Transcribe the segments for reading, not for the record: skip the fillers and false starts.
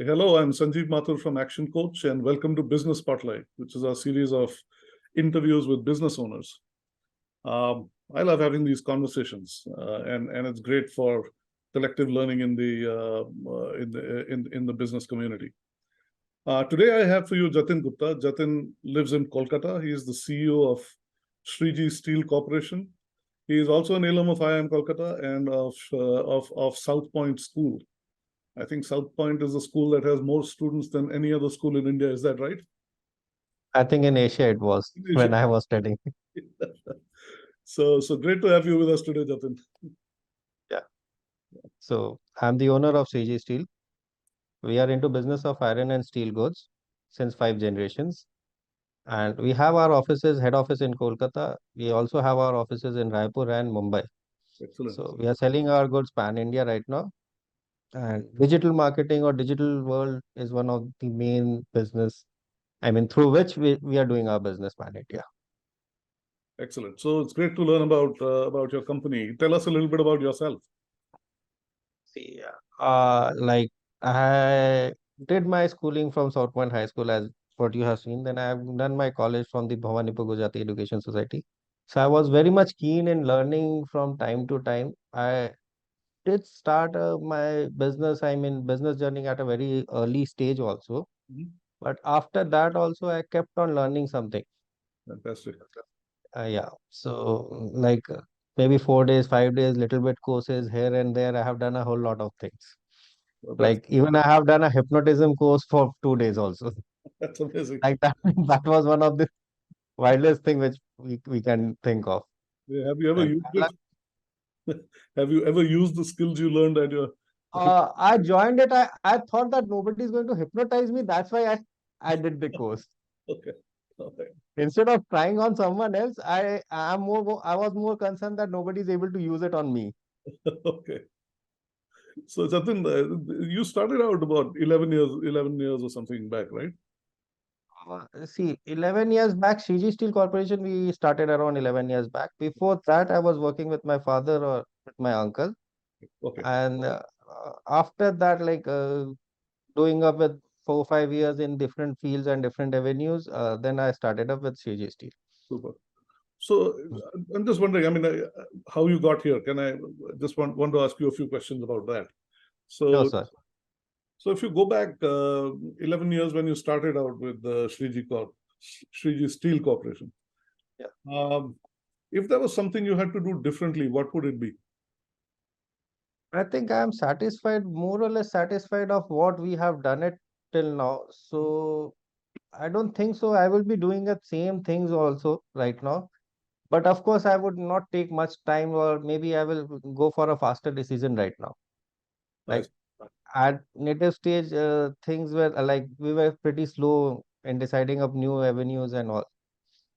Hello, I'm Sanjeev Mathur from Action Coach, and welcome to Business Spotlight, which is our series of interviews with business owners. I love having these conversations, and it's great for collective learning in the business community. Today, I have for you Jatin Gupta. Jatin lives in Kolkata. He is the CEO of Shree Ji Steel Corporation. He is also an alum of IIM Kolkata and of South Point School. I think South Point is a school that has more students than any other school in India. Is that right? I think in Asia it was when I was studying. So great to have you with us today, Jatin. Yeah. So I'm the owner of Shree Ji Steel. We are into business of iron and steel goods since 5 generations. And we have our head office in Kolkata. We also have our offices in Raipur and Mumbai. Excellent. So we are selling our goods pan India right now. And digital marketing or digital world is one of the main business, through which we are doing our business pan India. Excellent. So it's great to learn about your company. Tell us a little bit about yourself. See, like I did my schooling from South Point High School as what you have seen. Then I have done my college from the Bhawanipur Gujarati Education Society. So I was very much keen in learning from time to time. I did start my business journey at a very early stage also. Mhm. But after that also I kept on learning something. Fantastic. Yeah. So maybe 4 days, 5 days, little bit courses here and there. I have done a whole lot of things. Well, Like even I have done a hypnotism course for 2 days also. that's amazing. Like that, that was one of the wildest thing which we can think of. Yeah, have you ever And used it? Have you ever used the skills you learned at your? I joined it. I thought that nobody is going to hypnotize me. That's why I did the course. Okay. Okay. Instead of trying on someone else, I was more concerned that nobody is able to use it on me. Okay. So Jatin, you started out about 11 years or something back, right? See, 11 years back, Shree Ji Steel Corporation, we started around 11 years back. Before that, I was working with my father or with my uncle. Okay. And after that, doing up with 4 5 years in different fields and different avenues, then I started up with Shree Ji Steel. Super. So I'm just wondering, how you got here? Can I just want to ask you a few questions about that? Sure, So, sir. so if you go back 11 years when you started out with the Shree Ji Steel Corporation, Yeah. if there was something you had to do differently, what would it be? I think I am satisfied, more or less satisfied of what we have done it till now. So I don't think so. I will be doing the same things also right now. But of course, I would not take much time, or maybe I will go for a faster decision right now. I Like at native stage, things were we were pretty slow in deciding of new avenues and all.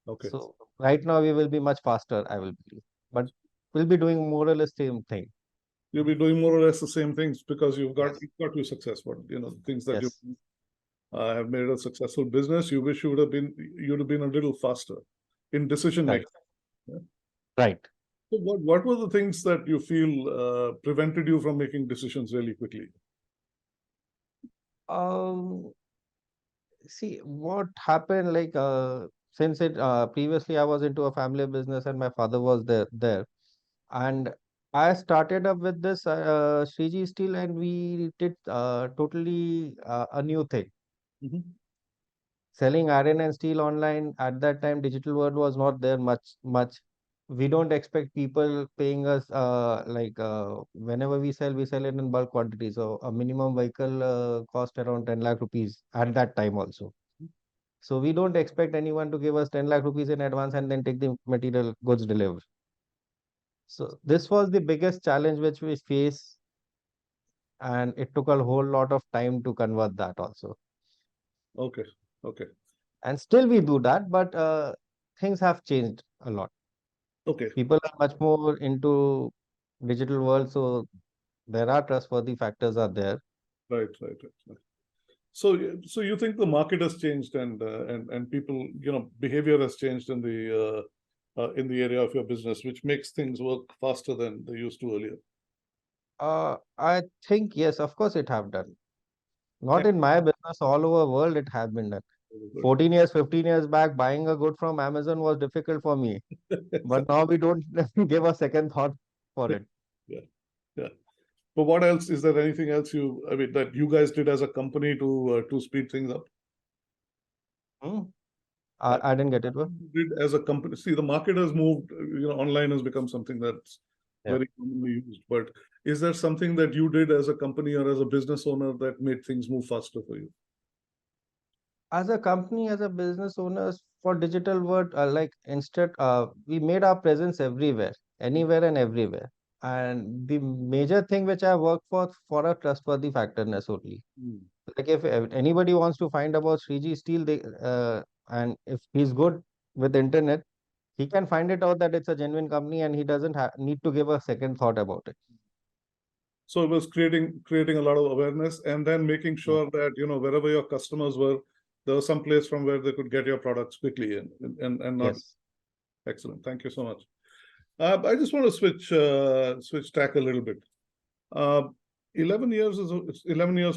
Okay. So right now we will be much faster, I will believe. But we'll be doing more or less same thing. You'll be doing more or less the same things because Yes. you've got your success. What things that you Yes. have made a successful business. You wish you'd have been a little faster in decision Right. making. Yeah? Right. So what were the things that you feel prevented you from making decisions really quickly? Um, See what happened, since it previously I was into a family business and my father was there, and I started up with this Shree Ji Steel, and we did totally a new thing. Mhm. Selling iron and steel online at that time, digital world was not there much. We don't expect people paying us whenever we sell it in bulk quantity. So a minimum vehicle cost around 10 lakh rupees at that time also. So we don't expect anyone to give us 10 lakh rupees in advance and then take the material goods delivered. So this was the biggest challenge which we face, and it took a whole lot of time to convert that also. Okay. Okay. And still we do that, but things have changed a lot. Okay. People are much more into digital world, so there are trustworthy factors are there. Right. Right. Right. Right. So you think the market has changed and people, behavior has changed in the area of your business, which makes things work faster than they used to earlier. I think yes, of course it have done. Not in my business, all over world it has been done. 14 years, 15 years back, buying a good from Amazon was difficult for me. But now we don't give a second thought for it. Yeah, yeah. But what else? Is there anything else I mean, that you guys did as a company to speed things up? Hmm? Uh, I didn't get it. Bro. did as a company? See, the market has moved. Online has become something that's Yeah. very commonly used. But is there something that you did as a company or as a business owner that made things move faster for you? As a company, as a business owners for digital world, we made our presence everywhere, anywhere and everywhere. And the major thing which I work for a trustworthy factorness only. Hmm. Like if anybody wants to find about Shree Ji Steel, and if he's good with internet, he can find it out that it's a genuine company and he doesn't need to give a second thought about it. So it was creating a lot of awareness and then making Yeah. sure that wherever your customers were, there was some place from where they could get your products quickly and not. Yes. Excellent. Thank you so much. I just want to switch tack a little bit. Uh, 11 years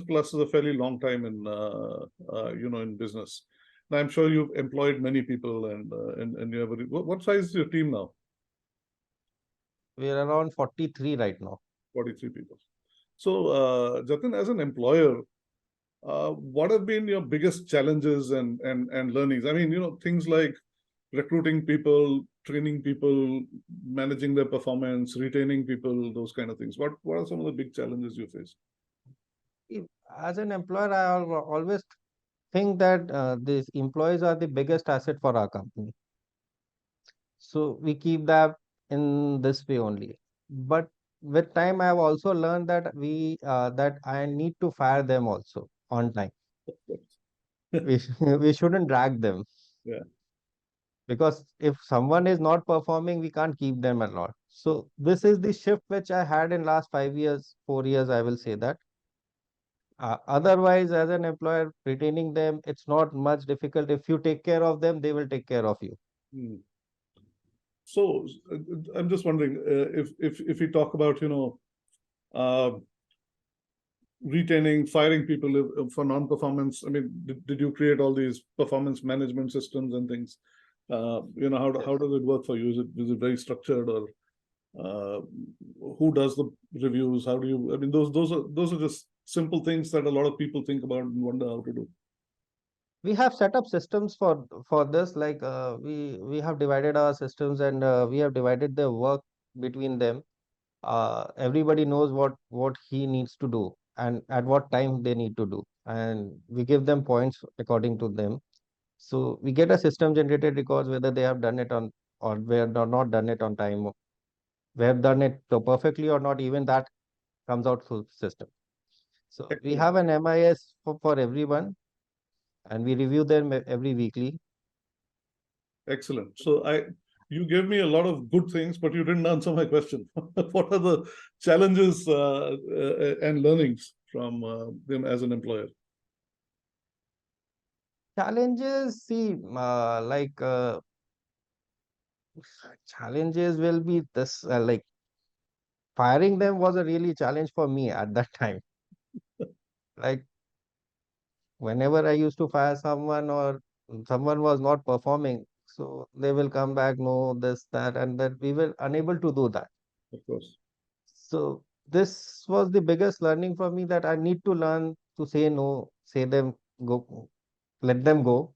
plus is a fairly long time in business. And I'm sure you've employed many people and you have what size is your team now? We're around 43 right now. 43 people. So, Jatin, as an employer, what have been your biggest challenges and learnings? I mean, things like recruiting people, training people, managing their performance, retaining people, those kind of things. What are some of the big challenges you face? As an employer, always think that these employees are the biggest asset for our company. So we keep that in this way only. But with time, I have also learned that that I need to fire them also on time. We shouldn't drag them Yeah. because if someone is not performing, we can't keep them a lot. So this is the shift which I had in last 5 years, 4 years, I will say that. Otherwise, as an employer, retaining them, it's not much difficult. If you take care of them, they will take care of you. Hmm. So I'm just wondering if we talk about uh, retaining, firing people for non-performance. I mean, did you create all these performance management systems and things? How Yes. does it work for you? Is it very structured, or uh, who does the reviews? How do you? I mean, those are just simple things that a lot of people think about and wonder how to do. We have set up systems for this. Like we have divided our systems and we have divided the work between them. Everybody knows what he needs to do and at what time they need to do, and we give them points according to them. So we get a system generated records whether they have done it on or we have not done it on time. We have done it perfectly or not. Even that comes out through system. So we Excellent. have an MIS for everyone, and we review them every weekly. Excellent. So you gave me a lot of good things, but you didn't answer my question. What are the challenges and learnings from them as an employer? Challenges, see, challenges will be this, firing them was a really challenge for me at that time. Like whenever I used to fire someone or someone was not performing, so they will come back, no, this, that, and that we were unable to do that. Of course. So this was the biggest learning for me that I need to learn to say no, say them go, let them go.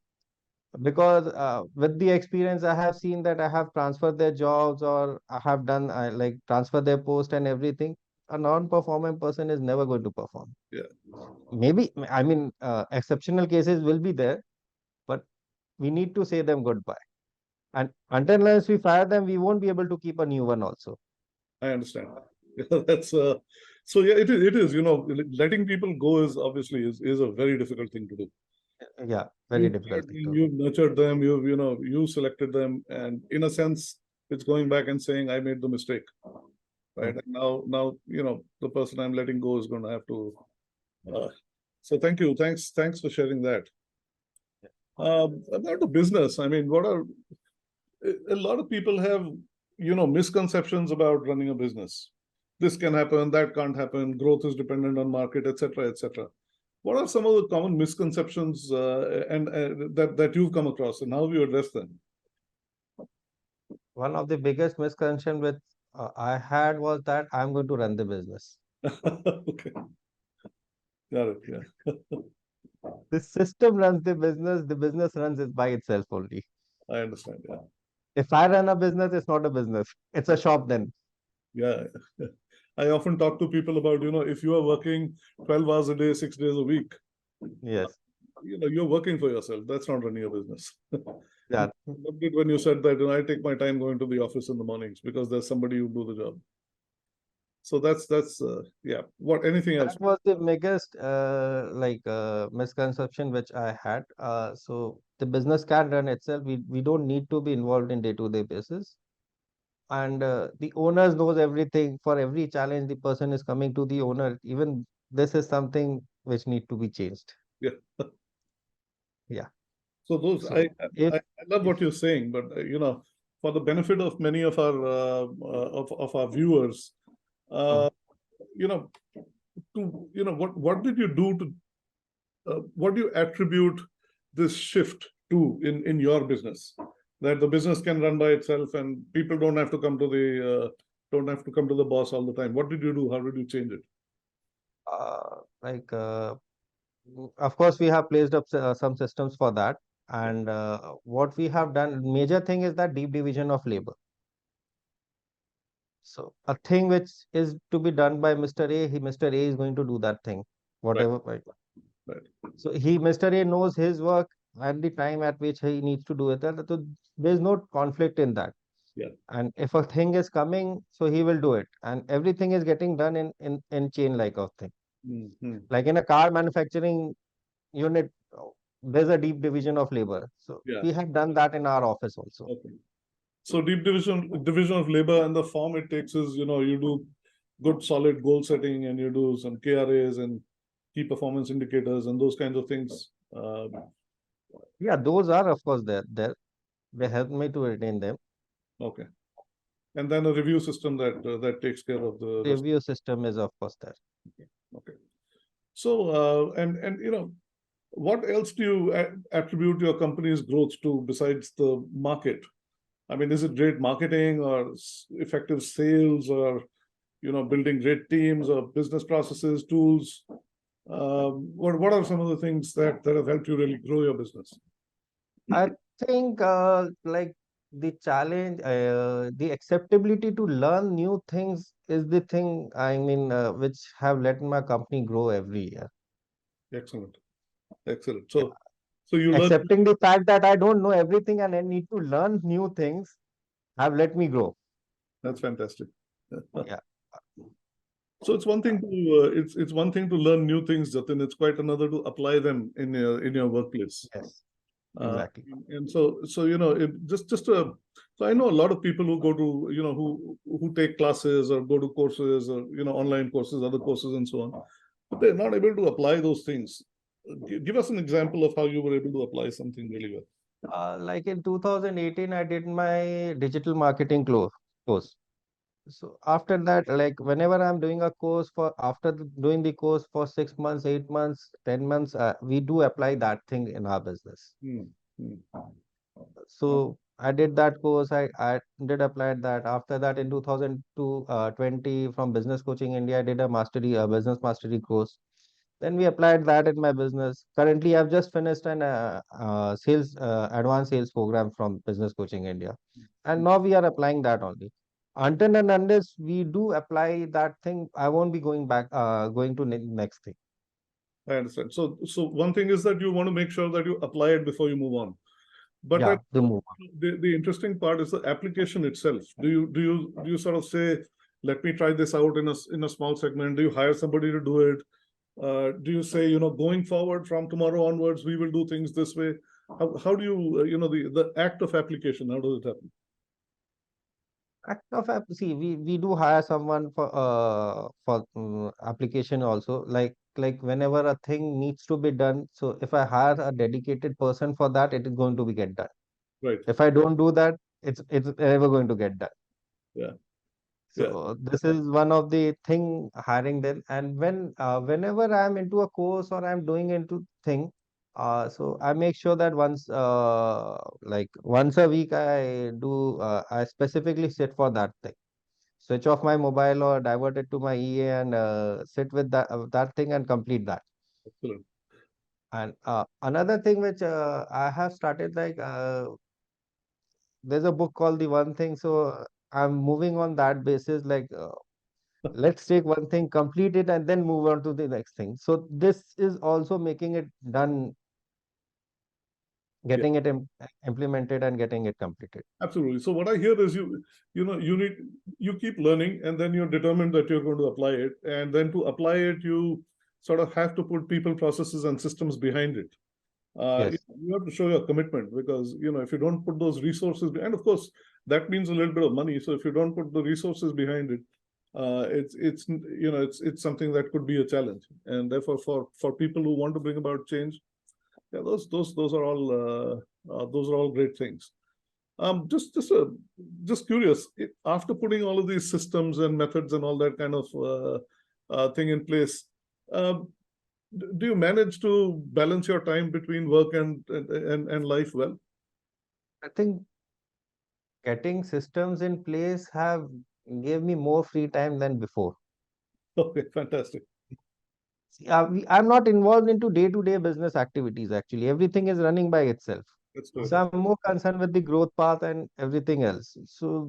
Because with the experience, I have seen that I have transferred their jobs or I have done like transfer their post and everything. A non-performing person is never going to perform. Yeah, Maybe, I mean, exceptional cases will be there, but we need to say them goodbye. And until unless we fire them, we won't be able to keep a new one also. I understand. Yeah, that's so yeah, it is, letting people go is obviously is a very difficult thing to do. Yeah, very You've difficult thing to do. you've nurtured them, you selected them, and in a sense, it's going back and saying, I made the mistake, right? Mm. And now, the person I'm letting go is going to have to. Uh, so thank you, thanks for sharing that. About the business, I mean, a lot of people have, misconceptions about running a business. This can happen, that can't happen. Growth is dependent on market, etc., etc. What are some of the common misconceptions and that you've come across, and how have you addressed them? One of the biggest misconception which I had was that I'm going to run the business. Okay, got it. Yeah, The system runs the business runs it by itself only. I understand. Yeah, If I run a business, it's not a business. It's a shop then. yeah. I often talk to people about, if you are working 12 hours a day, 6 days a week, Yes. you're working for yourself. That's not running a business. Yeah. Loved it when you said that, I take my time going to the office in the mornings because there's somebody who do the job. So that's yeah. What anything else? That was the biggest misconception which I had. So the business can run itself. We don't need to be involved in day-to-day basis. And the owners knows everything. For every challenge, the person is coming to the owner. Even this is something which need to be changed. Yeah. Yeah. So those So I love if what you're saying, but for the benefit of many of our of our viewers, mm, uh, you know, what did you do to what do you attribute this shift to in your business? That the business can run by itself and people don't have to come to the don't have to come to the boss all the time. What did you do? How did you change it? uh, like of course we have placed up some systems for that. Yeah, And what we have done, major thing is that deep division of labor. So a thing which is to be done by Mr. A, Mr. A is going to do that thing, right, whatever. Right. right. So Mr. A knows his work at the time at which he needs to do it. So there's no conflict in that. Yeah. And if a thing is coming, so he will do it. And everything is getting done in chain like of thing. Mm-hmm. Like in a car manufacturing unit, there's a deep division of labor. So Yeah. we have done that in our office also. Okay. So deep division of labor, and the form it takes is, you do good solid goal setting and you do some KRAs and key performance indicators and those kinds of things. Yeah, those are of course there. They help me to retain them. Okay. And then a review system that takes care of the rest. Review system is of course there. Okay. So and what else do you attribute your company's growth to besides the market? I mean, is it great marketing or effective sales or building great teams or business processes, tools? What are some of the things that have helped you really grow your business? I think like the challenge, the acceptability to learn new things is the thing, I mean, which have let my company grow every year. Excellent, excellent. Yeah. So you learn. Accepting the fact that I don't know everything and I need to learn new things have let me grow. That's fantastic. Yeah. So it's one thing to it's one thing to learn new things, Jatin. It's quite another to apply them in your workplace. Yes, Uh, exactly. and so it so I know a lot of people who go to who take classes or go to courses or online courses, other courses, and so on, but they're not able to apply those things. Give us an example of how you were able to apply something really well. Like in 2018, I did my digital marketing course. So after that, like whenever I'm doing a course for after doing the course for 6 months, 8 months, 10 months, we do apply that thing in our business. Hmm. Hmm. So I did that course. I did apply that. After that, in 2020, from Business Coaching India, I did a business mastery course. Then we applied that in my business. Currently, I've just finished an sales advanced sales program from Business Coaching India, and now we are applying that only. Until and unless we do apply that thing, I won't be going to next thing. I understand. So one thing is that you want to make sure that you apply it before you move on. But Yeah, the move. the interesting part is the application itself. Do you sort of say, let me try this out in a small segment? Do you hire somebody to do it? Do you say, going forward from tomorrow onwards, we will do things this way? How do you, the act of application, how does it happen? Act of see, we do hire someone for application also. Like whenever a thing needs to be done, so if I hire a dedicated person for that, it is going to be get done. Right. If I don't do that, it's never going to get done. Yeah. Yeah, So this is one of the thing hiring them. And whenever I'm into a course or I'm doing into thing, so I make sure that like once a week I specifically sit for that thing. Switch off my mobile or divert it to my EA and sit with that thing and complete that. excellent. And another thing which I have started, like there's a book called The One Thing, so I'm moving on that basis. Like let's take one thing, complete it, and then move on to the next thing. So this is also making it done, Yeah, getting it implemented and getting it completed. absolutely. So what I hear is you keep learning, and then you're determined that you're going to apply it, and then to apply it, you sort of have to put people, processes, and systems behind it. Yes. You have to show your commitment, because if you don't put those resources, and of course that means a little bit of money. So if you don't put the resources behind it, it's something that could be a challenge. And therefore, for people who want to bring about change, yeah, those are all great things. Just curious, after putting all of these systems and methods and all that kind of thing in place, um, do you manage to balance your time between work and life well? I think getting systems in place have gave me more free time than before. Okay, fantastic. See, I'm not involved into day-to-day business activities actually. Everything is running by itself. That's So terrific. I'm more concerned with the growth path and everything else. So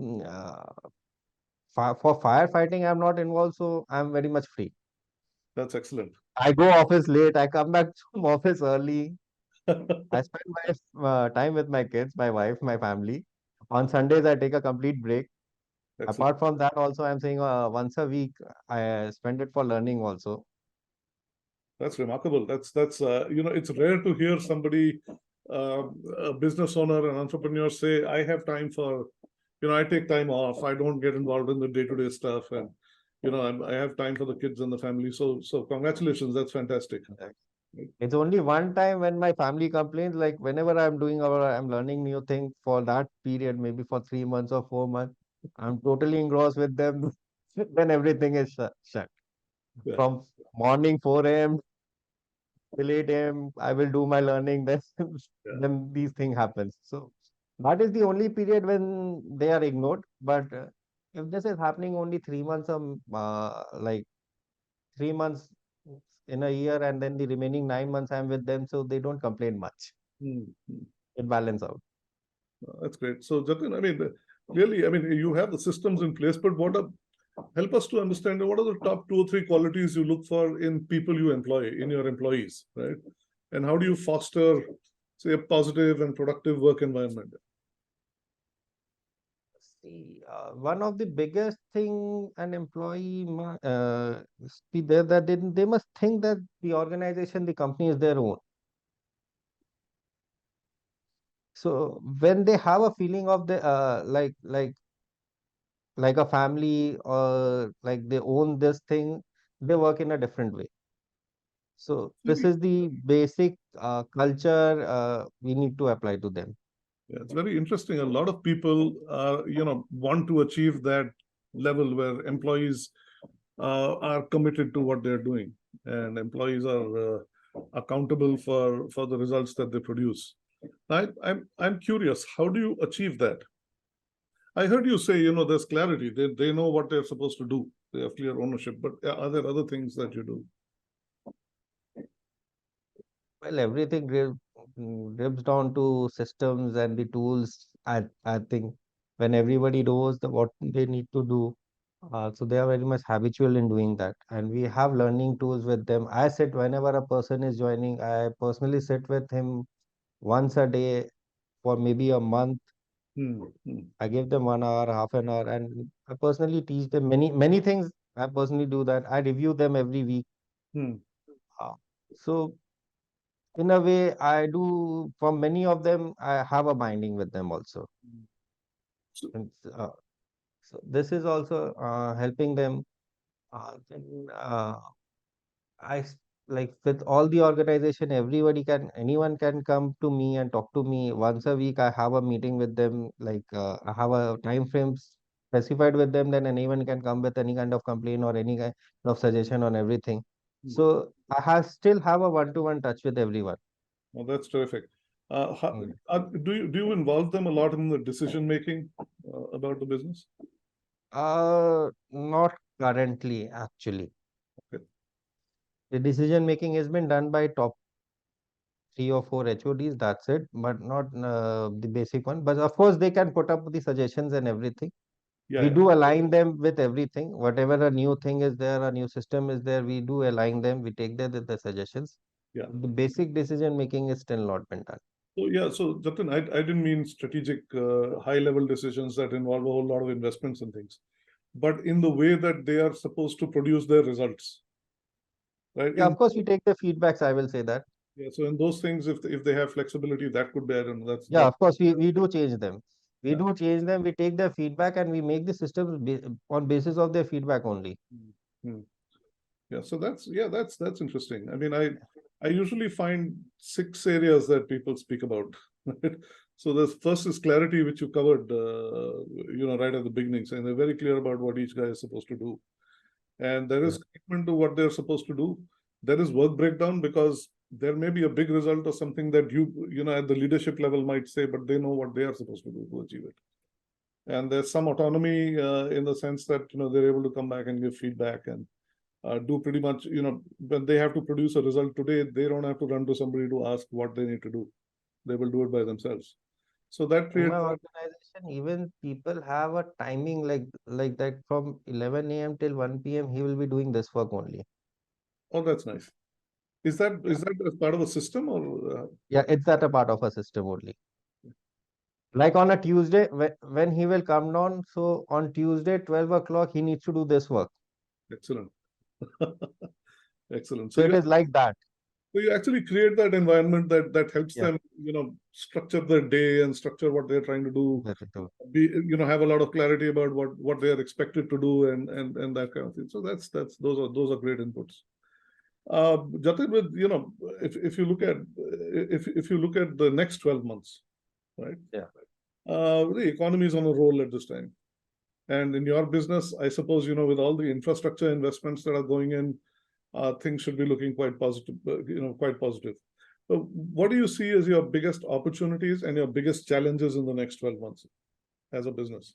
for firefighting, I'm not involved, so I'm very much free. That's excellent. I go office late, I come back from office early. I spend my time with my kids, my wife, my family. On Sundays, I take a complete break. Excellent. Apart from that, also, I'm saying once a week, I spend it for learning also. That's remarkable. It's rare to hear somebody, a business owner, an entrepreneur say, I have time for, I take time off. I don't get involved in the day-to-day stuff. And, I have time for the kids and the family. So congratulations. That's fantastic. It's only one time when my family complains, like whenever I'm doing or I'm learning new thing for that period, maybe for 3 months or 4 months, I'm totally engrossed with them. Then everything is shut. Yeah. From morning 4 a.m. till 8 a.m. I will do my learning. Then Yeah. then these things happens. So that is the only period when they are ignored. But if this is happening only 3 months, like 3 months in a year, and then the remaining 9 months I'm with them, so they don't complain much. Hmm. Hmm. It balance out. That's great. So, Jatin, I mean, really, I mean, you have the systems in place, but help us to understand what are the top 2 or 3 qualities you look for in people you employ, in your employees, right? And how do you foster, say, a positive and productive work environment? See, one of the biggest thing an employee see there that they must think that the organization, the company is their own. So when they have a feeling of the like a family or like they own this thing, they work in a different way. So this Very, is the basic culture we need to apply to them. yeah, it's very interesting. A lot of people, want to achieve that level where employees are committed to what they're doing, and employees are accountable for the results that they produce. I'm curious, how do you achieve that? I heard you say, there's clarity. They know what they're supposed to do. They have clear ownership. But are there other things that you do? Well, everything drips down to systems and the tools. I think when everybody knows what they need to do, so they are very much habitual in doing that. And we have learning tools with them. I sit whenever a person is joining, I personally sit with him once a day for maybe a month. Hmm, hmm, I give them 1 hour, half an hour, and I personally teach them many things. I personally do that. I review them every week. hmm. Uh, So in a way, I do for many of them, I have a binding with them also. So, And, so this is also helping them. Then, like with all the organization, anyone can come to me and talk to me once a week. I have a meeting with them. Like I have a time frames. specified with them, then anyone can come with any kind of complaint or any kind of suggestion on everything. Hmm. So I still have a one-to-one touch with everyone. Well, that's terrific. Mm. Do you involve them a lot in the decision making about the business? Not currently, actually. Okay. The decision making has been done by top 3 or 4 HODs, that's it, but not the basic one. But of course, they can put up the suggestions and everything. Yeah, We yeah, do align them with everything. Whatever a new thing is there, a new system is there, we do align them. We take the suggestions. yeah. The basic decision making is still not been done. So yeah, so Jatin, I didn't mean strategic, high-level decisions that involve a whole lot of investments and things, but in the way that they are supposed to produce their results, right? Yeah, of course, we take the feedbacks. I will say that. Yeah, so in those things, if they have flexibility, that could be, I don't know, Yeah, that. of course, we do change them. We Yeah. do change them. We take their feedback and we make the systems on basis of their feedback only. Mm, mm. Yeah, so that's interesting. I mean, I usually find 6 areas that people speak about. Right? So the first is clarity, which you covered, right at the beginning, saying they're very clear about what each guy is supposed to do, and there Yeah. is commitment to what they're supposed to do. There is work breakdown because there may be a big result or something that at the leadership level might say, but they know what they are supposed to do to achieve it. And there's some autonomy in the sense that they're able to come back and give feedback and do pretty much, when they have to produce a result today, they don't have to run to somebody to ask what they need to do. They will do it by themselves. So that In my creates. organization, even people have a timing like that from 11 a.m. till 1 p.m. He will be doing this work only. Oh, that's nice. Is that Yeah, is that as part of a system or yeah, it's that a part of a system only. Like on a Tuesday, when he will come down, so on Tuesday, 12 o'clock, he needs to do this work. excellent? Excellent. So it is like that. So you actually create that environment that helps Yeah, them, structure their day and structure what they're trying to do. that's it too. Have a lot of clarity about what they are expected to do and that kind of thing. So that's those are great inputs. Jatin, with if you look at the next 12 months, right? Yeah. The economy is on a roll at this time. And in your business, I suppose, with all the infrastructure investments that are going in, things should be looking quite positive, quite positive. What do you see as your biggest opportunities and your biggest challenges in the next 12 months as a business?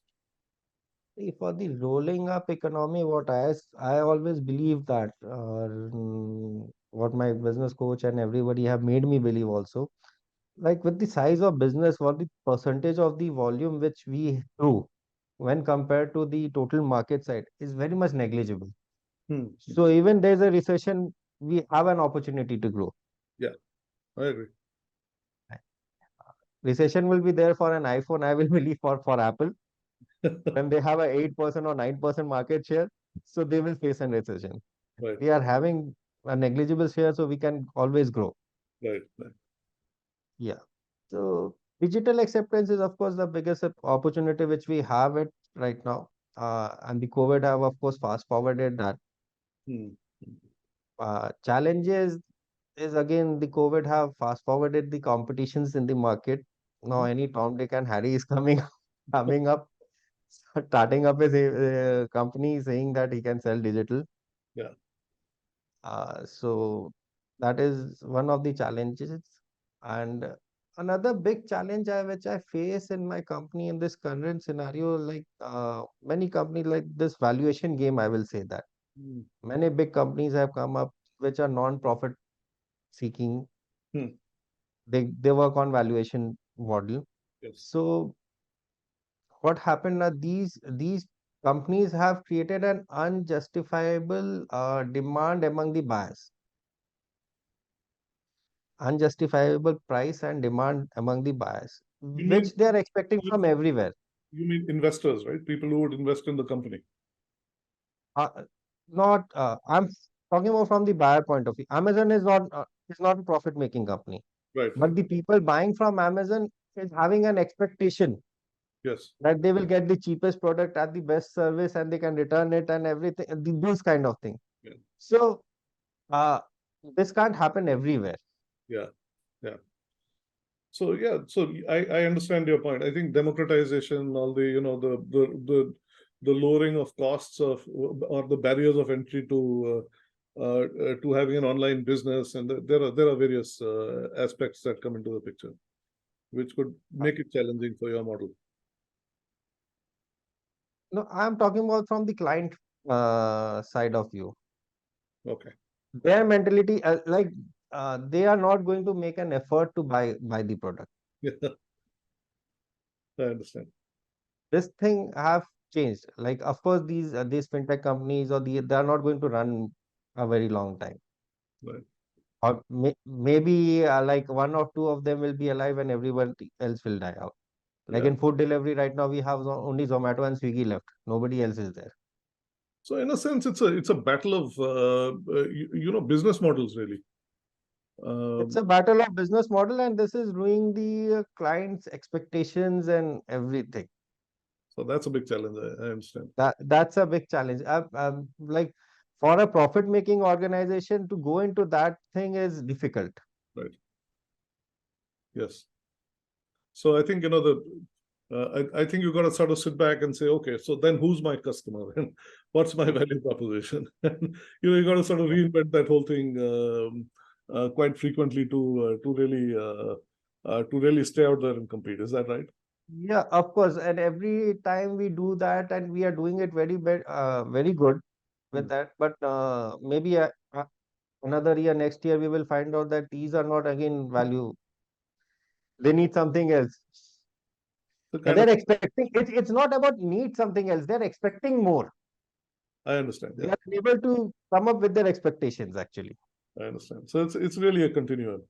See, for the rolling up economy, I always believe that what my business coach and everybody have made me believe also. Like with the size of business, what the percentage of the volume which we do when compared to the total market side is very much negligible. Hmm. So even there's a recession, we have an opportunity to grow. Yeah, I agree. Recession will be there for an iPhone, I will believe for Apple. When they have a 8% or 9% market share, so they will face a recession. Right, We are having a negligible share, so we can always grow. right, right. Yeah. So digital acceptance is of course the biggest opportunity which we have it right now. And the COVID have of course fast forwarded that. Hmm. Challenges is again the COVID have fast forwarded the competitions in the market. Now any Tom, Dick and Harry is coming coming up, starting up a company saying that he can sell digital. Yeah. So that is one of the challenges. And another big challenge which I face in my company in this current scenario, like many companies like this valuation game, I will say that Hmm. many big companies have come up which are non-profit seeking. Hmm. They work on valuation model. Yes. So what happened are these companies have created an unjustifiable demand among the buyers, unjustifiable price and demand among the buyers, You mean which they are expecting you from everywhere. you mean investors, right? People who would invest in the company. Not I'm talking about from the buyer point of view. Amazon is not a profit making company, Right, right. but the people buying from Amazon is having an expectation Yes. that they will get the cheapest product at the best service and they can return it and everything, those kind of thing. Yeah. So uh, this can't happen everywhere. Yeah. Yeah. So yeah, so I understand your point. I think democratization, all the the lowering of costs of or the barriers of entry to having an online business, and there are various aspects that come into the picture, which could make it challenging for your model. No, I'm talking about from the client side of view. Okay. Their mentality, they are not going to make an effort to buy the product. Yeah, I understand. This thing have changed. Like, of course, these fintech companies they are not going to run a very long time. Right. Or maybe like one or two of them will be alive and everyone else will die out. Like Yeah. in food delivery right now, we have only Zomato and Swiggy left. Nobody else is there. So in a sense, it's a battle of business models, really. It's a battle of business model, and this is ruining the client's expectations and everything. So that's a big challenge. I understand. That's a big challenge. Like for a profit-making organization to go into that thing is difficult. Right. Yes. So I think I think you got to sort of sit back and say, okay, so then who's my customer and what's my value proposition? And you got to sort of reinvent that whole thing quite frequently to really stay out there and compete. Is that right? Yeah, of course. And every time we do that, and we are doing it very good with Mm. that. But maybe another year, next year, we will find out that these are not again value. They need something else. So And kind of, they're expecting it's not about need something else. They're expecting more. I understand. They Yeah, are able to come up with their expectations actually. I understand. So it's really a continuum.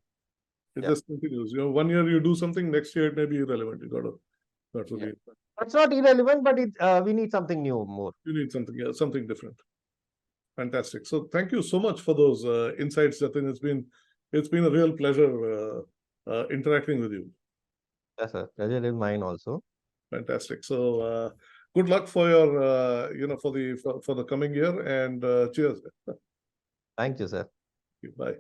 It Yeah. just continues. 1 year you do something, next year it may be irrelevant. Got to Yeah. be. It's not irrelevant, but we need something new more. You need something, yeah, something different. Fantastic. So thank you so much for those insights, Jatin. It's been a real pleasure interacting with you. Yes, sir. Pleasure is mine also. Fantastic. So good luck for your for the coming year, and cheers. Thank you, sir. Bye.